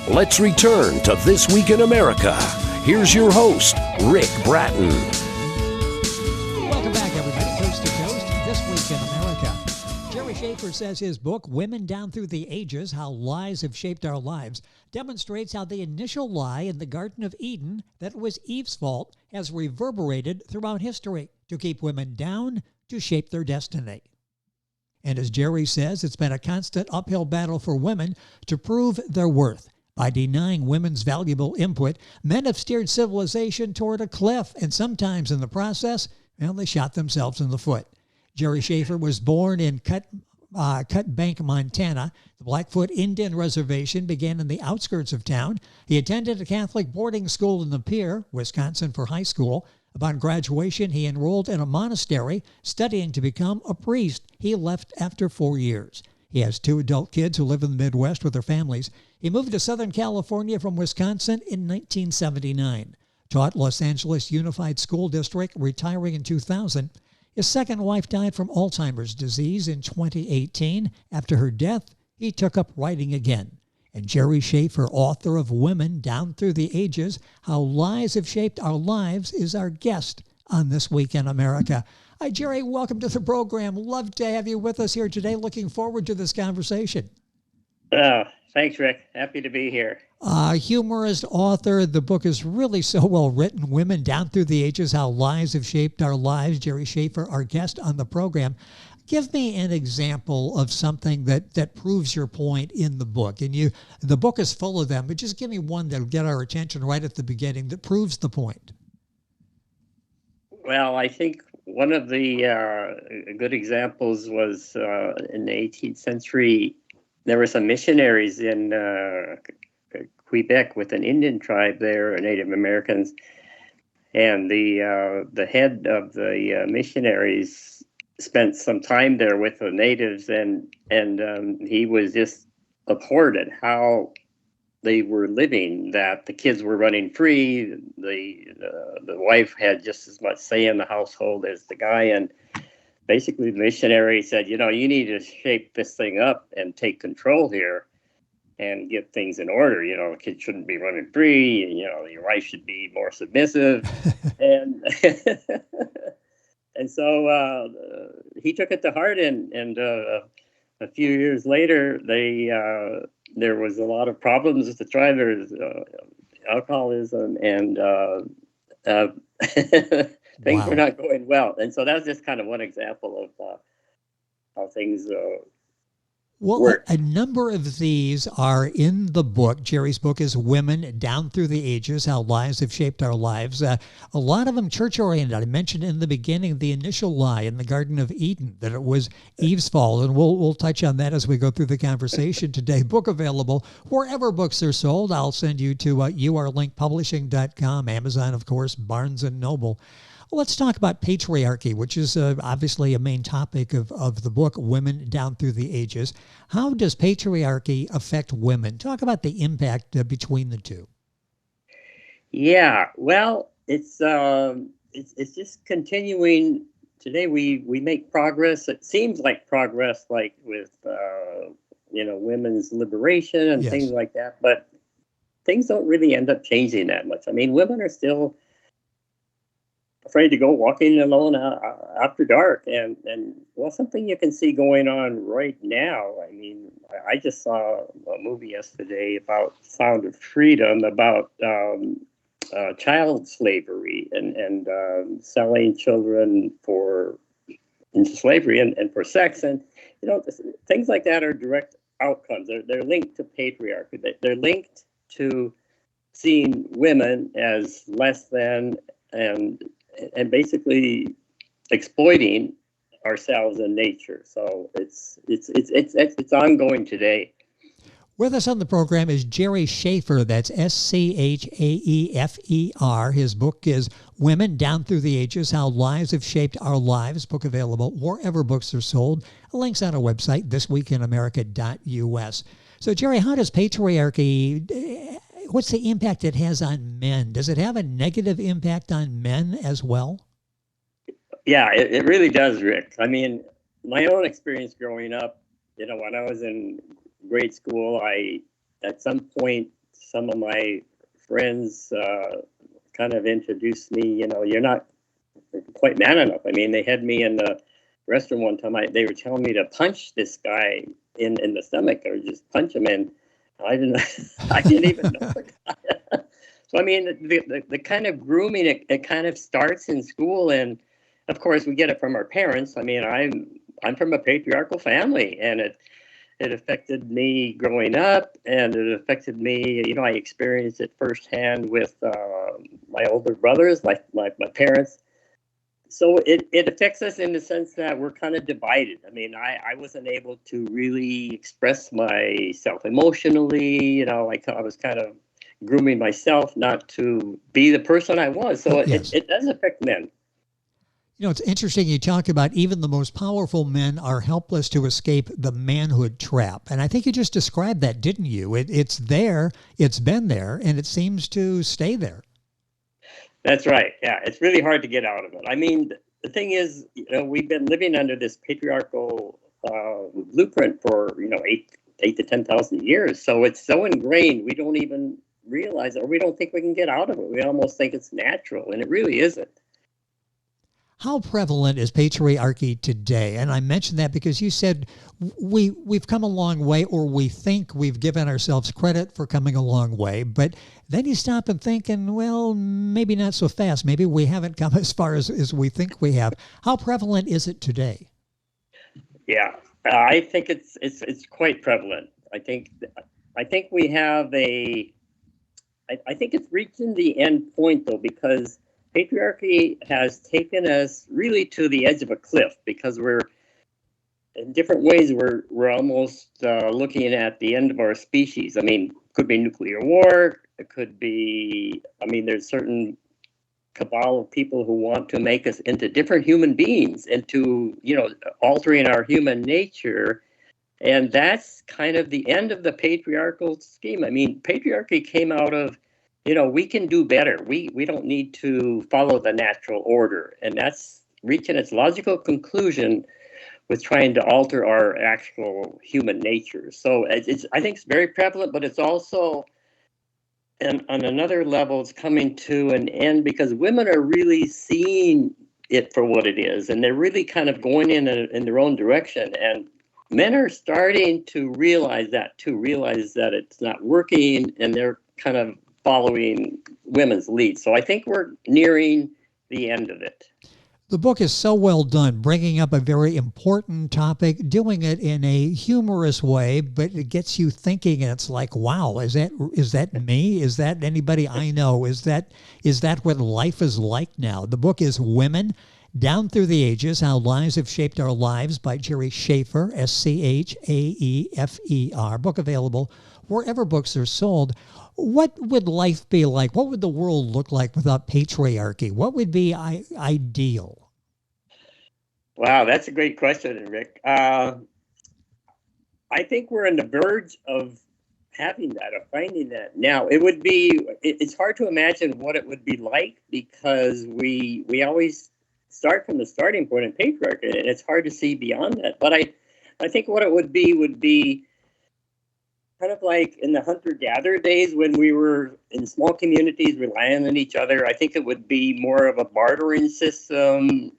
Let's return to This Week in America. Here's your host, Rick Bratton. Welcome back, everybody. Coast to Coast, This Week in America. Jerry Schaefer says his book, Women Down Through the Ages, How Lies Have Shaped Our Lives, demonstrates how the initial lie in the Garden of Eden, that it was Eve's fault, has reverberated throughout history to keep women down, to shape their destiny. And as Jerry says, it's been a constant uphill battle for women to prove their worth. By denying women's valuable input, men have steered civilization toward a cliff, and sometimes in the process, they shot themselves in the foot. Jerry Schaefer was born in Cut Bank, Montana. The Blackfoot Indian reservation began in the outskirts of town. He attended a Catholic boarding school in the Pier, Wisconsin, for high school. Upon graduation, he enrolled in a monastery, studying to become a priest. He left after 4 years. He has 2 adult kids who live in the Midwest with their families. He moved to Southern California from Wisconsin in 1979. Taught Los Angeles Unified School District, retiring in 2000. His second wife died from Alzheimer's disease in 2018. After her death, he took up writing again. And Jerry Schaefer, author of Women Down Through the Ages, How Lies Have Shaped Our Lives, is our guest on This Week in America. Hi, Jerry. Welcome to the program. Love to have you with us here today. Looking forward to this conversation. Thanks, Rick. Happy to be here. Humorist, author. The book is really so well written. Women Down Through the Ages, How Lies Have Shaped Our Lives. Jerry Schaefer, our guest on the program. Give me an example of something that proves your point in the book. And the book is full of them, but just give me one that'll get our attention right at the beginning that proves the point. Well, I think one of the good examples was in the 18th century, there were some missionaries in Quebec with an Indian tribe there, Native Americans, and the head of the missionaries spent some time there with the natives, and he was just abhorred at how they were living, that the kids were running free, the wife had just as much say in the household as the guy, and basically the missionary said, you need to shape this thing up and take control here and get things in order. The kids shouldn't be running free, and your wife should be more submissive. and And so he took it to heart, and a few years later, there was a lot of problems with the tribe. There was alcoholism, and things were not going well. And so that's just kind of one example of how things work. A number of these are in the book. Jerry's book is Women Down Through the Ages, How Lies Have Shaped Our Lives. A lot of them church-oriented. I mentioned in the beginning the initial lie in the Garden of Eden, that it was Eve's fault, and we'll touch on that as we go through the conversation today. Book available wherever books are sold. I'll send you to urlinkpublishing.com, Amazon, of course, Barnes & Noble. Let's talk about patriarchy, which is obviously a main topic of the book, Women Down Through the Ages. How does patriarchy affect women? Talk about the impact between the two. Yeah, well, it's just continuing. Today we make progress. It seems like progress, like with women's liberation and things like that. But things don't really end up changing that much. I mean, women are still afraid to go walking alone after dark, and something you can see going on right now. I mean, I just saw a movie yesterday about Sound of Freedom, about child slavery and selling children into slavery and for sex, and things like that are direct outcomes. They're linked to patriarchy. They're linked to seeing women as less than and basically exploiting ourselves and nature. So it's ongoing today. With us on the program is Jerry Schaefer. That's Schaefer. His book is Women Down Through the Ages, How Lies Have Shaped Our Lives. Book available wherever books are sold. Links on our website, thisweekinamerica.us. So, Jerry, how does patriarchy, what's the impact it has on men? Does it have a negative impact on men as well? Yeah, it really does, Rick. I mean, my own experience growing up, when I was in grade school, I at some point some of my friends kind of introduced me, you're not quite man enough. I mean, they had me in the restroom one time. They were telling me to punch this guy in the stomach, or just punch him, and I didn't I didn't even know the guy. So I mean, the kind of grooming, it kind of starts in school, and of course we get it from our parents. I mean, I'm from a patriarchal family, and it affected me growing up, and it affected me. I experienced it firsthand with my older brothers, my parents. So it affects us in the sense that we're kind of divided. I mean, I wasn't able to really express myself emotionally. Like I was kind of grooming myself not to be the person I was. So Yes. it does affect men. It's interesting you talk about even the most powerful men are helpless to escape the manhood trap. And I think you just described that, didn't you? It's there, it's been there, and it seems to stay there. That's right. Yeah, it's really hard to get out of it. I mean, the thing is, we've been living under this patriarchal blueprint for, 8 to 10,000 years. So it's so ingrained, we don't even realize it, or we don't think we can get out of it. We almost think it's natural, and it really isn't. How prevalent is patriarchy today? And I mentioned that because you said we've come a long way, or we think we've given ourselves credit for coming a long way. But then you stop and think, and well, maybe not so fast. Maybe we haven't come as far as we think we have. How prevalent is it today? Yeah, I think it's quite prevalent. I think we have I think it's reaching the end point, though, because patriarchy has taken us really to the edge of a cliff, because we're in different ways we're almost looking at the end of our species. I mean, could be nuclear war. It could be. I mean, there's certain cabal of people who want to make us into different human beings, into altering our human nature, and that's kind of the end of the patriarchal scheme. I mean, patriarchy came out of, we can do better. We don't need to follow the natural order. And that's reaching its logical conclusion with trying to alter our actual human nature. So I think it's very prevalent, but it's also, and on another level, it's coming to an end, because women are really seeing it for what it is. And they're really kind of going in their own direction. And men are starting to realize that it's not working, and they're kind of following women's lead. So I think we're nearing the end of it. The book is so well done, bringing up a very important topic, doing it in a humorous way, but it gets you thinking, and it's like, wow, is that me? Is that anybody I know? Is that what life is like now? The book is Women Down Through the Ages, How Lies Have Shaped Our Lives, by Jerry Schaefer, Schaefer. Book available wherever books are sold. What would life be like? What would the world look like without patriarchy? What would be ideal? Wow, that's a great question, Rick. I think we're on the verge of having that, of finding that. Now, it's hard to imagine what it would be like, because we always start from the starting point in patriarchy, and it's hard to see beyond that. But I think what it would be kind of like in the hunter-gatherer days, when we were in small communities relying on each other. I think it would be more of a bartering system.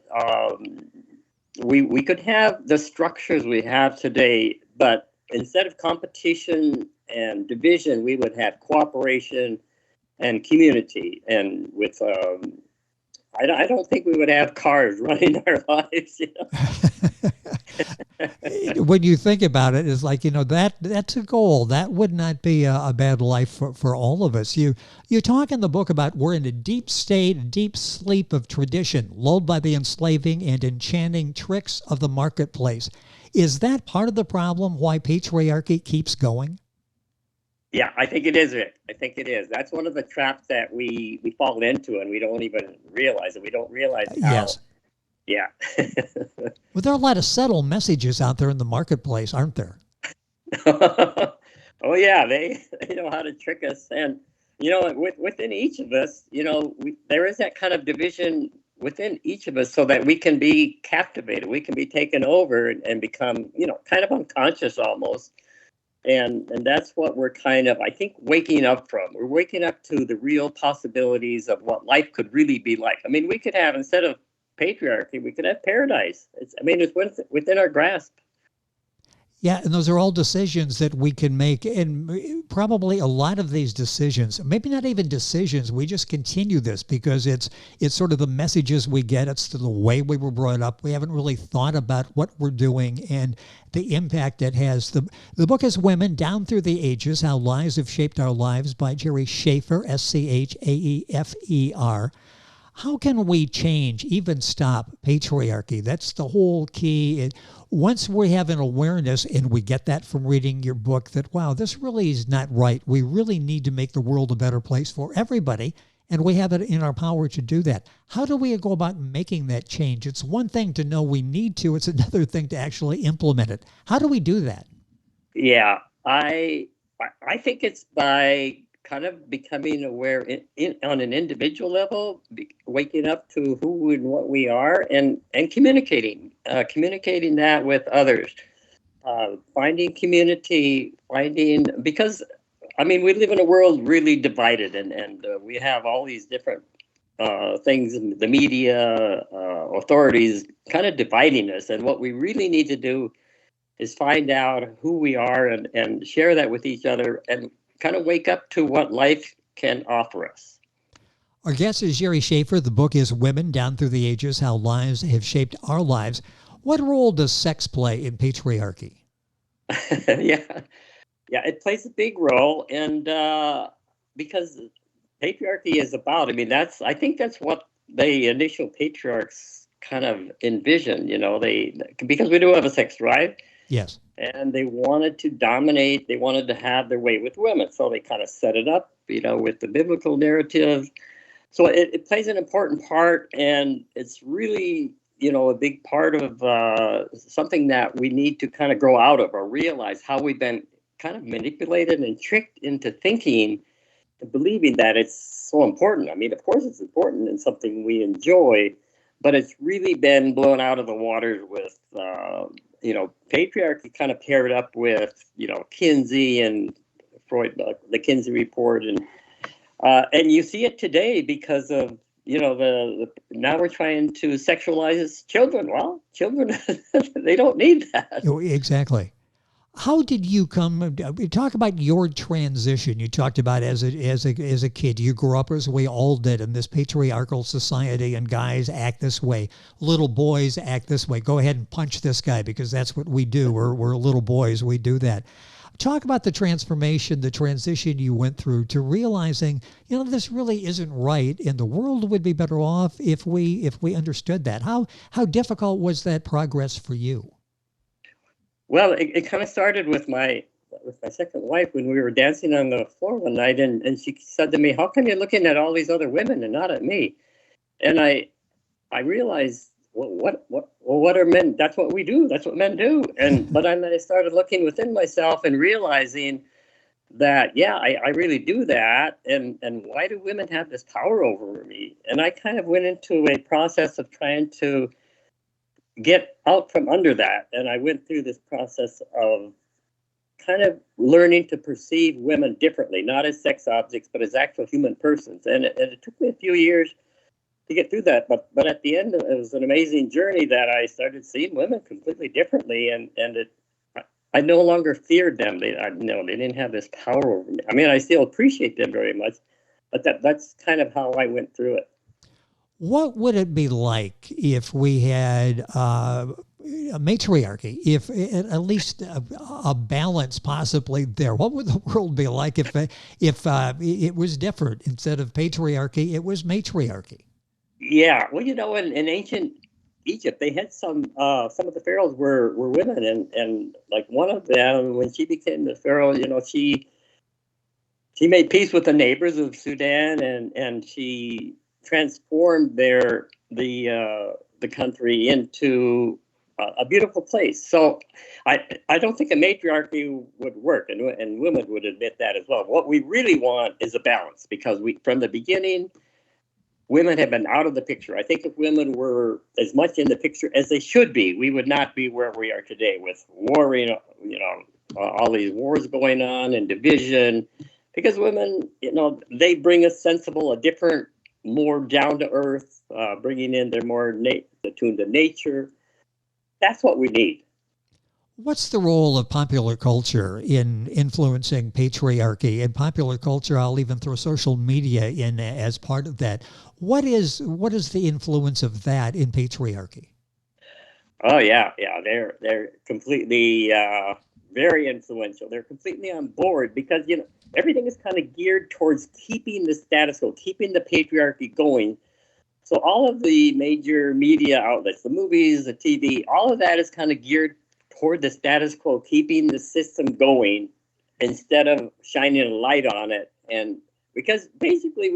We could have the structures we have today, but instead of competition and division, we would have cooperation and community. And with I don't think we would have cars running our lives. When you think about it, it's like, that's a goal. That would not be a bad life for all of us. You talk in the book about we're in a deep state, deep sleep of tradition, lulled by the enslaving and enchanting tricks of the marketplace. Is that part of the problem, why patriarchy keeps going? Yeah, I think it is, Rick. I think it is. That's one of the traps that we fall into, and we don't even realize it. We don't realize how. Yes. Yeah. Well, there are a lot of subtle messages out there in the marketplace, aren't there? Oh, yeah. They know how to trick us. And, within each of us, there is that kind of division within each of us, so that we can be captivated. We can be taken over and become, kind of unconscious almost. And that's what we're kind of, I think, waking up from. We're waking up to the real possibilities of what life could really be like. I mean, we could have, instead of patriarchy, we could have paradise. It's within our grasp. Yeah, and those are all decisions that we can make. And probably a lot of these decisions, maybe not even decisions, we just continue this because it's sort of the messages we get. It's the way we were brought up. We haven't really thought about what we're doing and the impact it has. The book is Women Down Through the Ages, How Lies Have Shaped Our Lives by Jerry Schaefer, Schaefer. How can we change, even stop patriarchy? That's the whole key. Once we have an awareness, and we get that from reading your book, that, wow, this really is not right. We really need to make the world a better place for everybody, and we have it in our power to do that. How do we go about making that change? It's one thing to know we need to. It's another thing to actually implement it. How do we do that? Yeah, I think it's by kind of becoming aware on an individual level, waking up to who and what we are, and communicating that with others, finding community, because I mean, we live in a world really divided, and we have all these different things, the media, authorities kind of dividing us. And what we really need to do is find out who we are and share that with each other, and kind of wake up to what life can offer us. Our guest is Jerry Schaefer. The book is Women Down Through the Ages, How Lives Have Shaped Our Lives. What role does sex play in patriarchy? Yeah, it plays a big role. And because patriarchy is about, I think that's what the initial patriarchs kind of envisioned, because we do have a sex drive. Yes. And they wanted to dominate. They wanted to have their way with women. So they kind of set it up, with the biblical narrative. So it plays an important part. And it's really, a big part of something that we need to kind of grow out of, or realize how we've been kind of manipulated and tricked into thinking and believing that it's so important. I mean, of course it's important and something we enjoy, but it's really been blown out of the waters with patriarchy kind of paired up with, Kinsey and Freud, the Kinsey report. And you see it today because of, now we're trying to sexualize children. Well, children, they don't need that. Exactly. How did you talk about your transition? You talked about as a kid, you grew up as we all did in this patriarchal society, and guys act this way. Little boys act this way. Go ahead and punch this guy because that's what we do. We're little boys. We do that. Talk about the transformation, the transition you went through to realizing, this really isn't right, and the world would be better off if we understood that. How difficult was that progress for you? Well, it kind of started with my second wife when we were dancing on the floor one night, and she said to me, "How come you're looking at all these other women and not at me?" And I realized, what are men? That's what we do. That's what men do. But then I started looking within myself and realizing that, yeah, I really do that. And why do women have this power over me? And I kind of went into a process of trying to get out from under that. And I went through this process of kind of learning to perceive women differently, not as sex objects, but as actual human persons. And it took me a few years to get through that. But at the end, it was an amazing journey that I started seeing women completely differently. And I no longer feared them. They didn't have this power over me. I mean, I still appreciate them very much, but that's kind of how I went through it. What would it be like if we had a matriarchy, if at least a balance possibly there? What would the world be like if it was different? Instead of patriarchy, it was matriarchy. Yeah, well, in ancient Egypt, they had some of the pharaohs were women, and like one of them, when she became the pharaoh, she made peace with the neighbors of Sudan, and she transformed the country into a beautiful place. So I don't think a matriarchy would work, and women would admit that as well. What we really want is a balance, because from the beginning, women have been out of the picture. I think if women were as much in the picture as they should be, we would not be where we are today with warring, all these wars going on and division, because women, they bring a different, more down to earth, bringing in their more attuned to nature. That's what we need. What's the role of popular culture in influencing patriarchy? In popular culture, I'll even throw social media in as part of that. What is the influence of that in patriarchy? Oh yeah, they're completely very influential. They're completely on board because everything is kind of geared towards keeping the status quo, keeping the patriarchy going. So all of the major media outlets, the movies, the TV, all of that is kind of geared toward the status quo, keeping the system going instead of shining a light on it. And because basically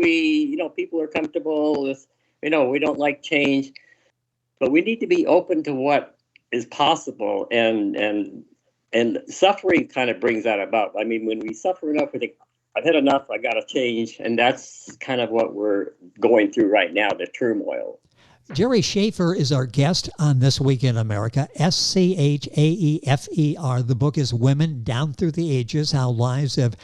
people are comfortable with, we don't like change, but we need to be open to what is possible. And suffering kind of brings that about. I mean, when we suffer enough, we think, I've had enough, I got to change. And that's kind of what we're going through right now, the turmoil. Jerry Schaefer is our guest on This Week in America, Schaefer. The book is Women Down Through the Ages, How Lives Have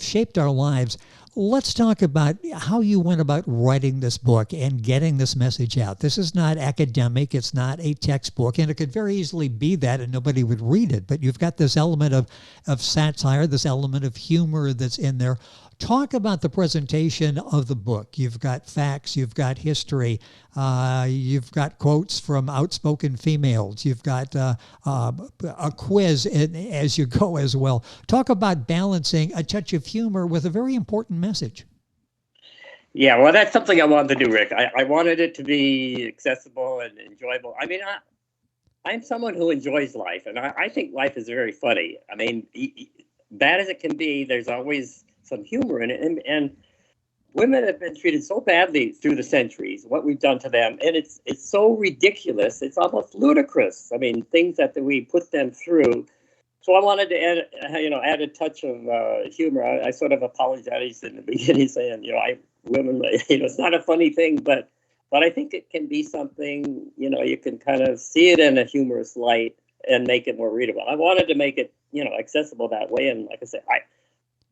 Shaped Our Lives. Let's talk about how you went about writing this book and getting this message out. This is not academic. It's not a textbook, and it could very easily be that and nobody would read it. But you've got this element of satire, this element of humor that's in there. Talk about the presentation of the book. You've got facts, you've got history, you've got quotes from outspoken females, you've got a quiz as you go as well. Talk about balancing a touch of humor with a very important message. Yeah, well, that's something I wanted to do, Rick. I wanted it to be accessible and enjoyable. I mean, I'm someone who enjoys life, and I think life is very funny. I mean, bad as it can be, there's always some humor in it, and women have been treated so badly through the centuries, what we've done to them, and it's so ridiculous, it's almost ludicrous. I mean, things that we put them through. So I wanted to add a touch of humor. I sort of apologized in the beginning, saying women, it's not a funny thing, but I think it can be something, you can kind of see it in a humorous light and make it more readable. I wanted to make it accessible that way, and like I said,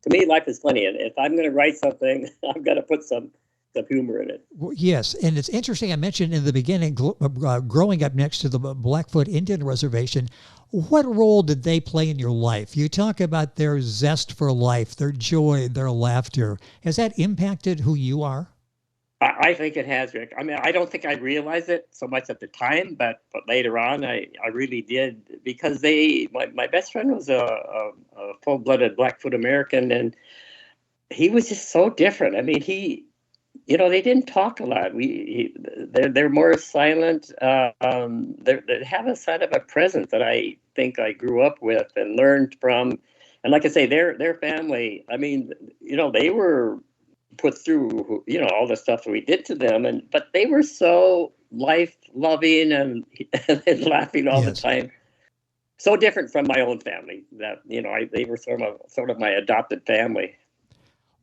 to me, life is funny, and if I'm going to write something, I've got to put some humor in it. Well, yes, and it's interesting. I mentioned in the beginning, growing up next to the Blackfoot Indian reservation, what role did they play in your life? You talk about their zest for life, their joy, their laughter. Has that impacted who you are? I think it has, Rick. I mean, I don't think I realized it so much at the time, but later on, I really did, because my best friend was a full-blooded Blackfoot American, and he was just so different. I mean, they didn't talk a lot. They're more silent. They have a side of a presence that I think I grew up with and learned from. And like I say, their family, I mean, they were put through, all the stuff that we did to them, but they were so life-loving and laughing all the time. So different from my own family that, they were sort of my adopted family.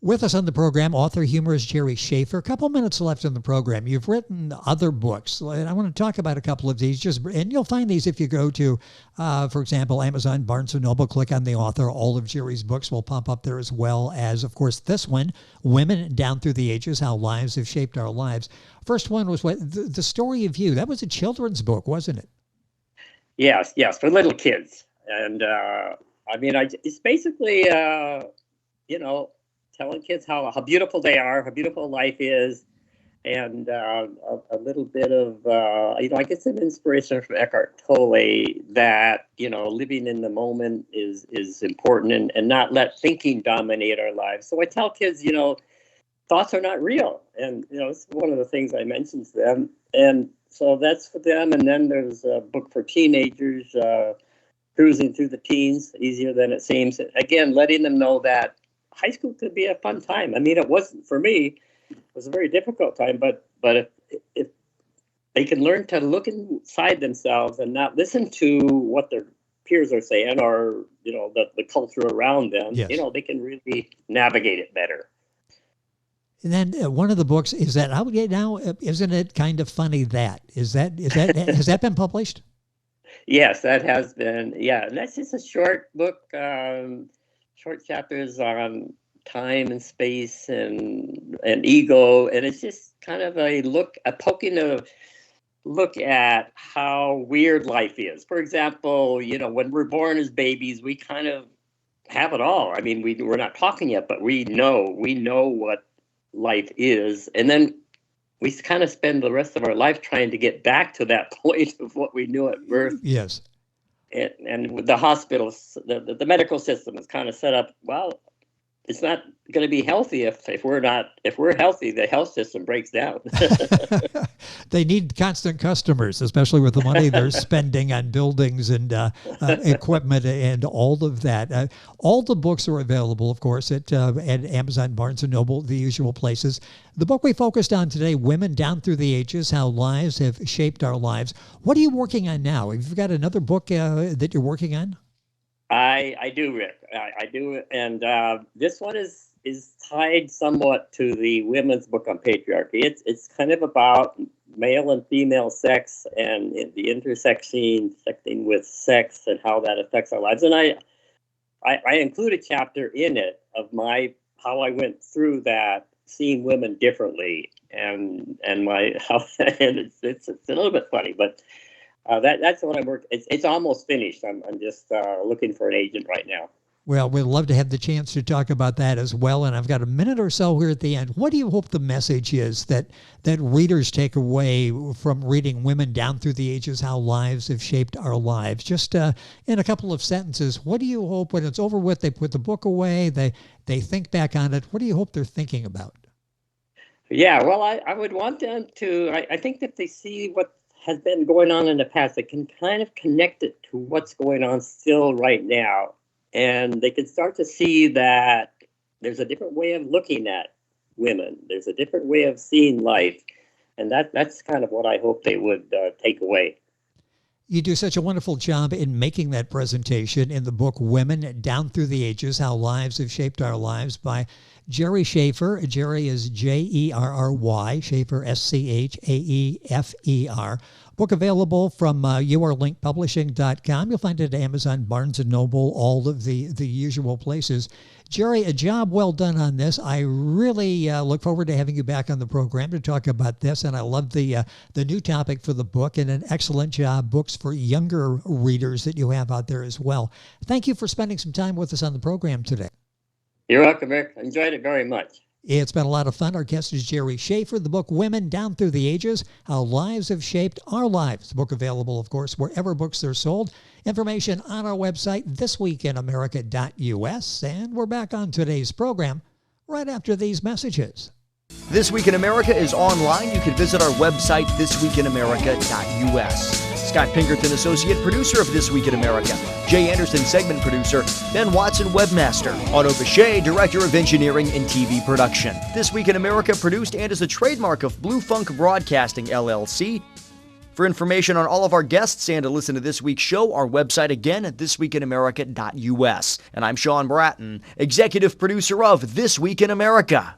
With us on the program, author, humorist Jerry Schaefer. A couple minutes left in the program. You've written other books, and I want to talk about a couple of these. And you'll find these if you go to, for example, Amazon, Barnes & Noble, click on the author. All of Jerry's books will pop up there, as well as, of course, this one, Women Down Through the Ages, How Lives Have Shaped Our Lives. First one was The Story of You. That was a children's book, wasn't it? Yes, for little kids. And, it's basically, telling kids how beautiful they are, how beautiful life is, and a little bit of, I get some inspiration from Eckhart Tolle that, living in the moment is important, and not let thinking dominate our lives. So I tell kids, thoughts are not real. And, it's one of the things I mentioned to them. And so that's for them. And then there's a book for teenagers, Cruising Through the Teens, Easier Than It Seems. Again, letting them know that high school could be a fun time. I mean, it wasn't for me. It was a very difficult time, but if they can learn to look inside themselves and not listen to what their peers are saying or, the culture around them, yes, they can really navigate it better. And then one of the books is that, now, isn't it kind of funny that? Has that been published? Yes, that has been. Yeah, and that's just a short book, short chapters on time and space and ego, and it's just kind of a poking of look at how weird life is. For example, when we're born as babies, we kind of have it all. I mean, we're not talking yet, but we know what life is, and then we kind of spend the rest of our life trying to get back to that point of what we knew at birth. Yes. And with the hospitals, the medical system is kind of set up. Well, it's not going to be healthy if we're healthy. The health system breaks down. They need constant customers, especially with the money they're spending on buildings and equipment and all of that. All the books are available, of course, at Amazon, Barnes & Noble, the usual places. The book we focused on today, Women Down Through the Ages, How Lives Have Shaped Our Lives. What are you working on now? Have you got another book that you're working on? I do, Rick. I do, and this one is tied somewhat to the women's book on patriarchy. It's kind of about male and female sex and the intersecting with sex and how that affects our lives. And I include a chapter in it of how I went through that, seeing women differently, and it's a little bit funny, but. That's what I'm working. It's almost finished. I'm just looking for an agent right now. Well, we'd love to have the chance to talk about that as well. And I've got a minute or so here at the end. What do you hope the message is that readers take away from reading Women Down Through the Ages, How Lives Have Shaped Our Lives? Just in a couple of sentences, what do you hope when it's over with, they put the book away, they think back on it? What do you hope they're thinking about? Yeah, well, I would want them to, I think that they see what has been going on in the past, they can kind of connect it to what's going on still right now. And they can start to see that there's a different way of looking at women. There's a different way of seeing life. And that's kind of what I hope they would take away. You do such a wonderful job in making that presentation in the book, Women Down Through the Ages, How Lives Have Shaped Our Lives by Jerry Schaefer. Jerry is Jerry, Schaefer, Schaefer. Book available from yourlinkpublishing.com. You'll find it at Amazon, Barnes & Noble, all of the usual places. Jerry, a job well done on this. I really look forward to having you back on the program to talk about this, and I love the new topic for the book, and an excellent job, books for younger readers that you have out there as well. Thank you for spending some time with us on the program today. You're welcome, Rick. Enjoyed it very much. It's been a lot of fun. Our guest is Jerry Schaefer. The book, Women Down Through the Ages, How Lives Have Shaped Our Lives. The book available, of course, wherever books are sold. Information on our website, thisweekinamerica.us. And we're back on today's program right after these messages. This Week in America is online. You can visit our website, thisweekinamerica.us. Scott Pinkerton, Associate Producer of This Week in America. Jay Anderson, Segment Producer. Ben Watson, Webmaster. Otto Bechet, Director of Engineering and TV Production. This Week in America produced and is the trademark of Blue Funk Broadcasting, LLC. For information on all of our guests and to listen to this week's show, our website again at thisweekinamerica.us. And I'm Sean Bratton, Executive Producer of This Week in America.